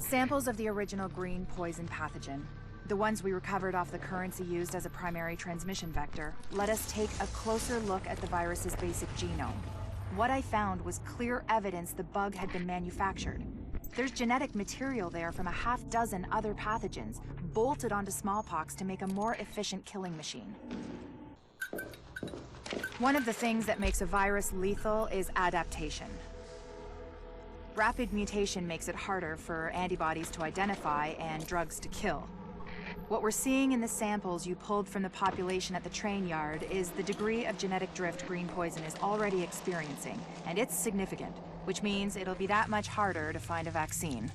Samples of the original green poison pathogen, the ones we recovered off the currency used as a primary transmission vector, let us take a closer look at the virus's basic genome. What I found was clear evidence the bug had been manufactured. There's genetic material there from a half-dozen other pathogens, bolted onto smallpox to make a more efficient killing machine. One of the things that makes a virus lethal is adaptation. Rapid mutation makes it harder for antibodies to identify and drugs to kill. What we're seeing in the samples you pulled from the population at the train yard is the degree of genetic drift green poison is already experiencing, and it's significant, which means it'll be that much harder to find a vaccine.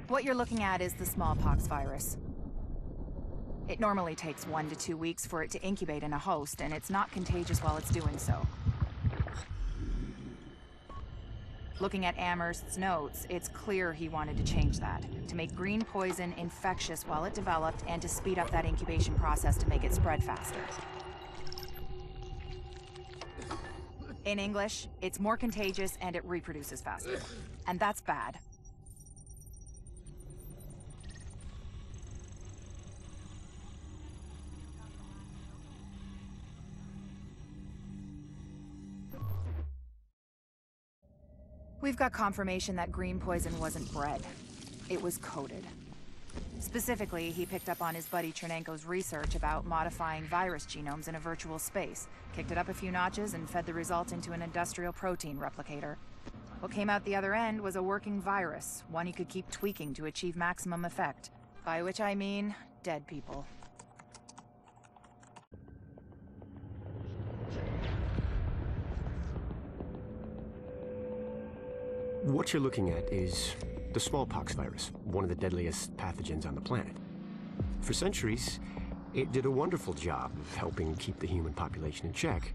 What you're looking at is the smallpox virus. It normally takes 1 to 2 weeks for it to incubate in a host, and it's not contagious while it's doing so. Looking at Amherst's notes, it's clear he wanted to change that, to make green poison infectious while it developed and to speed up that incubation process to make it spread faster. In English, it's more contagious and it reproduces faster. And that's bad. We've got confirmation that green poison wasn't bred. It was coded. Specifically, he picked up on his buddy Chernenko's research about modifying virus genomes in a virtual space, kicked it up a few notches, and fed the result into an industrial protein replicator. What came out the other end was a working virus, one he could keep tweaking to achieve maximum effect. By which I mean, dead people. What you're looking at is the smallpox virus, one of the deadliest pathogens on the planet. For centuries, it did a wonderful job of helping keep the human population in check.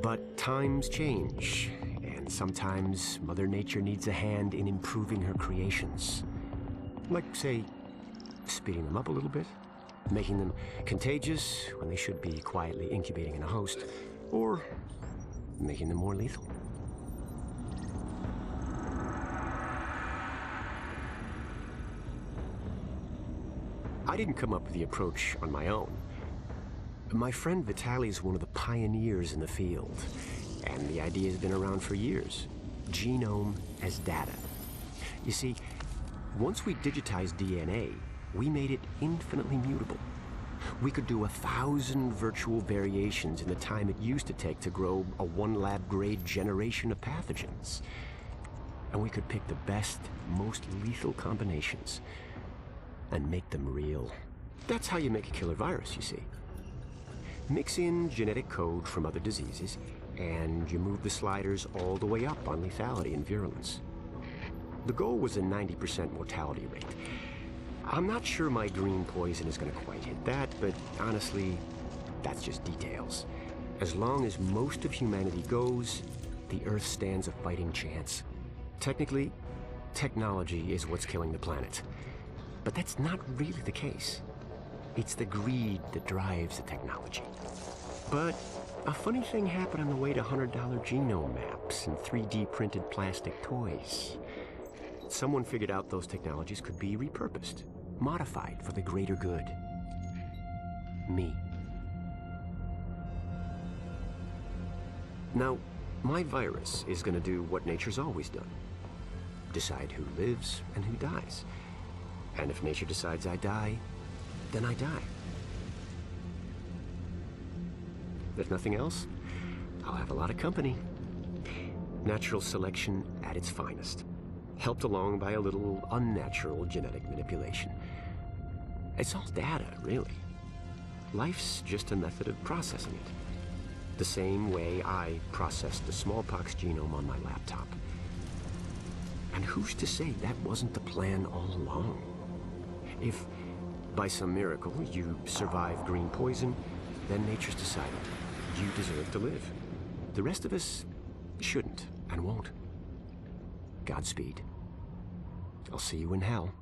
But times change, and sometimes Mother Nature needs a hand in improving her creations. Like, say, speeding them up a little bit, making them contagious when they should be quietly incubating in a host, or making them more lethal. I didn't come up with the approach on my own. My friend Vitaly is one of the pioneers in the field, and the idea has been around for years. Genome as data. You see, once we digitized DNA, we made it infinitely mutable. We could do 1,000 virtual variations in the time it used to take to grow a 1 lab-grade generation of pathogens. And we could pick the best, most lethal combinations and make them real. That's how you make a killer virus, you see. Mix in genetic code from other diseases, and you move the sliders all the way up on lethality and virulence. The goal was a 90% mortality rate. I'm not sure my green poison is going to quite hit that, but honestly, that's just details. As long as most of humanity goes, the Earth stands a fighting chance. Technically, technology is what's killing the planet. But that's not really the case. It's the greed that drives the technology. But a funny thing happened on the way to $100 genome maps and 3D printed plastic toys. Someone figured out those technologies could be repurposed, modified for the greater good. Me. Now, my virus is going to do what nature's always done. Decide who lives and who dies. And if nature decides I die, then I die. If nothing else, I'll have a lot of company. Natural selection at its finest. Helped along by a little unnatural genetic manipulation. It's all data, really. Life's just a method of processing it. The same way I processed the smallpox genome on my laptop. And who's to say that wasn't the plan all along? If, by some miracle, you survive green poison, then nature's decided you deserve to live. The rest of us shouldn't and won't. Godspeed. I'll see you in hell.